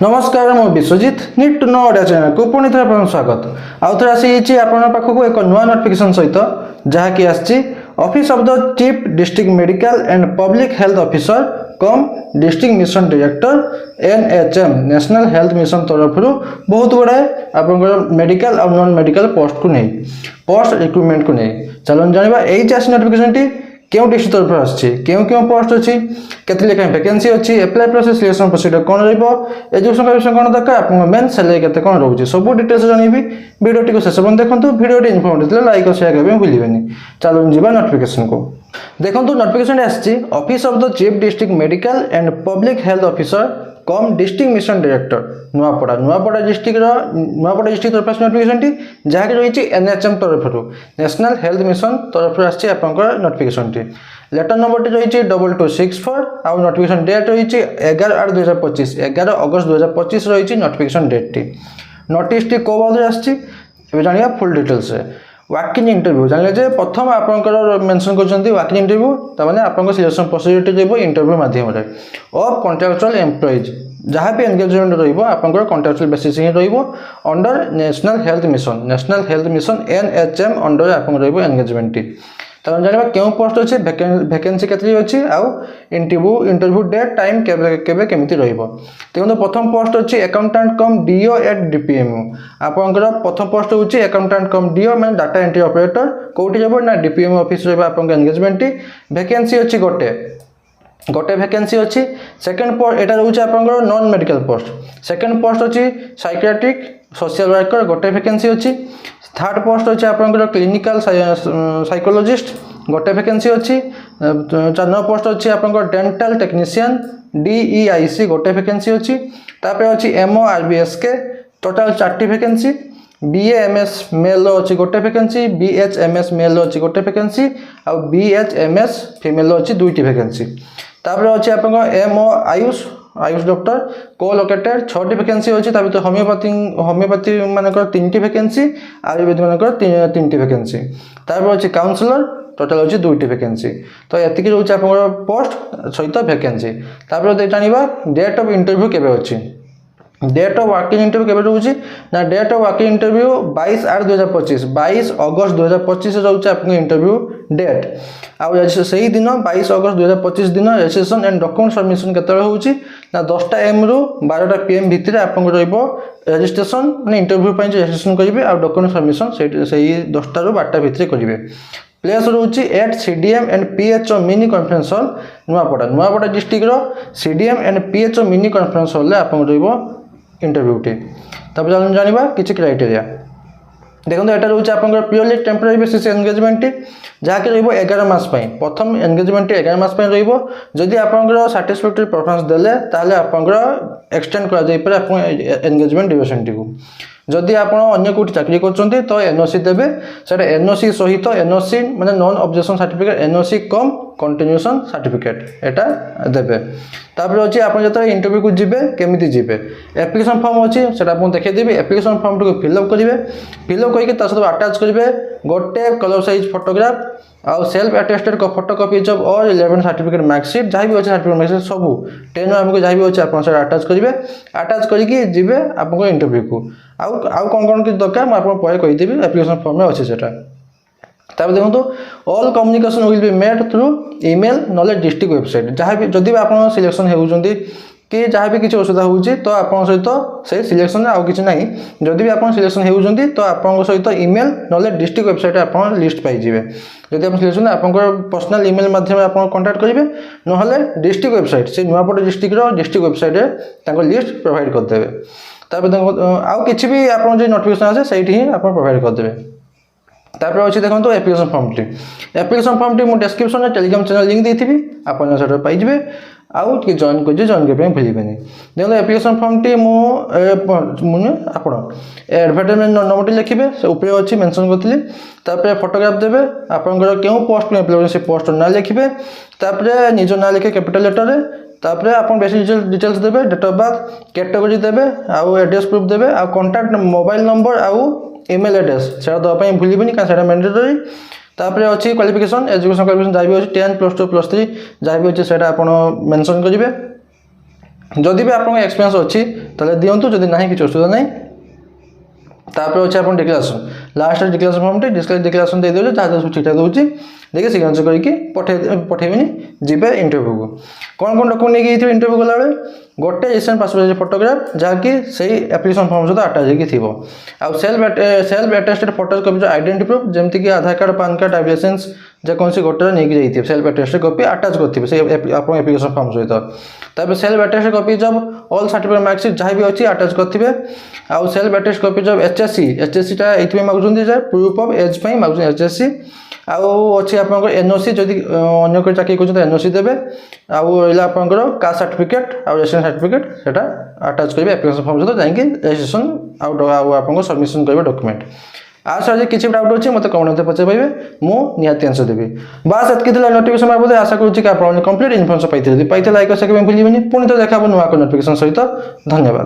नमस्कार मु Biswajit need to know Odia channel को पुणी थे स्वागत आउ थे आसी आपण पाखक एक नुआ नोटिफिकेशन सहित जहाँकि आसी office of the chief district medical and public health officer cum district mission director NHM national health mission तरफ बहुत गुड़ाए आप मेडिकल और नॉन मेडिकल पोस्ट को नहीं पोस्ट रिक्रुटमेंट को नहीं चलो जाना यही आसी नोटिफिकेशन टी क्यों डिस्ट्रिक्ट तरफ आसी क्यों क्यों पोस्ट अच्छी केते लेखा वैकेंसी अच्छी एप्लाई प्रोसेस सिलेक्शन प्रोसीजर कौन रहिबो एजुकेशन क्वालिफिकेशन कौन दरकार आपन मेन सैलरी केते कौन रहउची सब डिटेल्स जानबी वीडियो को शेष पर्यंत देखंतु वीडियो इन्फॉर्मेटिव लाइक और शेयर करबे भूलिबेनी चलो जीवा नोटिफिकेशन को देखंतु नोटिफिकेशन आसी office of the chief district medical and public health officer cum district mission director Nuapada district तरफ नोटिफिकेशन टी जहाँकि रही एनएचएम तरफ नेशनल हेल्थ मिशन तरफ आसी नोटिफिकेशन टी लेटर नंबर टी रही 2264 आउ नोटिफिकेशन डेट रही 11/8/2025 11 अगस्त 2025 रही नोटिफिकेशन डेट टी नोटिस टी को बारे आसी जाना फुल डिटेल्स वाकिंग इंटरव्यू जानिले जे प्रथम आपनकर मेंशन करछन्ती वाकिंग इंटरव्यू तमाने आपनकर सिलेक्शन प्रोसीजर जेबो इंटरव्यू माध्यम रे ऑफ कॉन्ट्रैक्चुअल एम्प्लॉइज जहाँ भी एंगेजमेंट रहिबो आपनकर कॉन्ट्रैक्चुअल बेसिस ही रहिबो under national health mission NHM under आपन रहिबो एंगेजमेंट टी तब जानिबा केउ पोस्ट अछि वैकेंसी केतरी अछि आउ इंटरव्यू डेट टाइम केबे केमिति रहिबो देखो प्रथम पोस्ट अछि अकाउंटेंट कम डीओ एट डीपीएमओ आपनकर प्रथम पोस्ट होछि अकाउंटेंट कम डीओ माने डाटा एंट्री ऑपरेटर कोठी जेबो ना डीपीएमओ ऑफिस रहबा आपन एंगेजमेंट टी वैकेंसी अछि गोटे वैकेंसी अच्छी सेकेंड पोस्ट एटा रहउछि आपनकर non medical post second post अच्छी साइकियाट्रिक सोशल वर्कर गोटे वैकेंसी अच्छी थर्ड पोस्ट अच्छी आपनकर क्लिनिकल साइकोलॉजिस्ट गोटे वैकेंसी अच्छी 4 नंबर पोस्ट अच्छी आपनकर डेंटल टेक्नीशियन डीईआईसी गोटे वैकेंसी अच्छी तापर अच्छी एमओआरबीएसके टोटल 4टी वैकेंसी बीएएमएस मेल अच्छी गोटे वैकेंसी बीएचएमएस मेल अच्छी गोटे वैकेंसी और बीएचएमएस फीमेल अच्छी 2टी वैकेंसी तापर अच्छी आपन एमओ आयुष डॉक्टर को लोकेटेड 6टी वैकेंसी अच्छी ता भीतर होमियोपैथी मानकर 3टी वैकेंसी आयुर्वेद मानकर 3टी वैकेंसी तापर अच्छी काउंसलर टोटल अच्छी 2टी वैकेंसी तो एतिकी रोचे आपन पोस्ट सहित वैकेंसी तापर जानिबा डेट ऑफ इंटरव्यू केबे अच्छी डेट ऑफ वर्किंग इंटरव्यू केबे रहउछि ना डेट ऑफ वर्किंग इंटरव्यू 22/8/2025 22 अगस्त 2025 रहउछि आपन इंटरव्यू डेट आ सही दिन 22 अगस्त 2025 दिन रजिस्ट्रेशन एंड डॉक्यूमेंट सबमिशन केतले होउछि ना 10टा एम रु 12टा पीएम भितर आपन रहइबो रजिस्ट्रेशन माने इंटरव्यू पय रजिस्ट्रेशन करिवे आ डॉक्यूमेंट सबमिशन सही 10टा रु 12टा भितर करिवे प्लेस रोचे at CDM and PHO mini conference hall Nuapada district रो CDM and PHO mini conference hall आपन रहइबो इंटरव्यू टी तब जानिबा किछि क्राइटेरिया देखो एटा रोचे आपन purely temporary basis engagement T जहाँकि रहिबो 11 मास पय प्रथम एंगेजमेंट 11 मास पय रहिबो जदि आपन सैटिस्फैक्टरी परफॉर्मेंस देले ताले आपन एक्सटेंड करा जाय पर आपन एंगेजमेंट ड्यूरेशन टी को जदि आपण अन्य कोठी चाकरी करछन्ती तो एनओसी देबे सेटा एनओसी सहित एनओसी माने नॉन ऑब्जेक्शन सर्टिफिकेट एनओसी कम कंटिन्यूएशन सर्टिफिकेट एटा देबे तापर अछि आपण जत इंटरव्यू को जिबे केमिति जिबे एप्लिकेशन फॉर्म अछि सेटा आपण देखै देबे एप्लिकेशन फॉर्म को फिल अप करिवे फिल अप करिके ता सब अटैच करिवे गोटे कलर साइज फोटोग्राफ आउ सेल्फ अटेस्टेड को photocopies of all 11 certificate marksheet जहाँ भी अच्छे सर्टिफिकेट मार्कशीट सब 10 आमको जहाँ भी अच्छे आप अटैच करेंगे अटैच करके जीवे आपको इंटरव्यू को आउ कौन कि दरकार मुझे पर कहीदेवी एप्लिकेशन फॉर्म में अच्छे से तापर देखो all communication will be made through email नॉले डिस्ट्रिक्ट वेबसाइट जहाँ भी जदि आप सिलेक्शन होती कि जहाँ भी किसी असुविधा होची तो आपन सहित से सिलेक्शन आउ किछि नाही जदि भी आपन सिलेक्शन हेउजंती तो आपन सहित ईमेल नले डिस्ट्रिक्ट वेबसाइट आपन लिस्ट पाई जिवे जदि आपन सिलेक्शन आपन पर्सनल ईमेल माध्यम आपन कांटेक्ट करिवे नहले डिस्ट्रिक्ट वेबसाइट से नुआपड़ डिस्ट्रिक्ट रो डिस्ट्रिक्ट वेबसाइट रे ताको लिस्ट प्रोवाइड कर देबे तापर आउ किछि भी आपन जे नोटिफिकेशन आसे सेठी ही आपन प्रोवाइड कर देबे तापर अछि देखंतु एप्लिकेशन फॉर्म टी मु डिस्क्रिप्शन रे टेलीग्राम चैनल लिंक देथिबी आपन सेटा पाई जिवे आउ कि जॉइन कर जॉइन के भूलिबेनी देखो एप्लिकेशन फॉर्म टी मुझे आप एडवर्टाइजमेंट नंबर लिखे से ऊपर अच्छी मेंशन करती तापर फोटोग्राफ देवे आपंकर क्यों पोस्ट में अप्लाई से पोस्ट ना लिखे तापर निज ना लिखे कैपिटल लेटर रे तापर आप बेसी डिटेल्स देवे डेट ऑफ बर्थ कैटेगरी देवे आउ एड्रेस प्रूफ देवे आ कांटेक्ट मोबाइल नंबर आउ ईमेल एड्रेस से दवाई भूलिबेनी क्या मैंडेटरी तापर अच्छी क्वालिफिकेशन एजुकेशन क्वालिफिकेशन जहाँ भी अच्छी 10 +2 +3 जहाँ भी अच्छे से मेंशन करेंगे जदि भी आपको एक्सपीरियंस अच्छी ताले दिंतु जदि ना किसी असुविधा नहीं तापर अच्छे आप declaration last declaration form declaration दे दे जहाँ सब ठीक ठाक दूसरी देखिए सिग्नेचर करके पठेबनी जीवे इंटरव्यू को कौन कौन डॉक्यूमेंट नहीं इंटरव्यू गला गोटे रिसेंट पासपोर्ट फोटोग्राफ जहाँकि से एप्लिकेशन फॉर्म सहित आटाच हो self attested photo copy identity proof जमीक Aadhaar card PAN card driving licence जेकोसी गोटे नहीं जाइए सेल्फ अटेस्टेड कॉपी आटाच करेंगे आप एप्लिकेशन फॉर्म सहित तापर सेल्फ अटेस्टेड कॉपी जब ऑल सर्टिफिकेट मार्कशीट जहाँ भी अच्छी आटाच करेंगे आउ सेल्फ अटेस्टेड कॉपी जब एचएससी ये मागुंट प्रूफ ऑफ एज मागुंट एचएससी आउ अच्छी आप एनओसी जदि अन्य कोई चाकरी कर एनओसी देवे आउ रहा आपंकर कास्ट सर्टिफिकेट आउ रेसिडेंस सर्टिफिकेट सेटा आटाच करेंगे एप्लिकेशन फॉर्म सहित जाकि रेजिस्ट्रेशन आउ सबमिशन करेंगे डॉक्यूमेंट आशा आज किसी डाउट अच्छे मत कमेंट पचार पाइबे मुझे आंसर देवी बास एतकी नोटिफिकेशन बाबद आशा करूँ कि आप कंप्लीट इनफर्मेशन पाई लाइक और सेकेंड भूलिए पुणी तो देखा नुआ नोटिफिकेशन सहित धन्यवाद।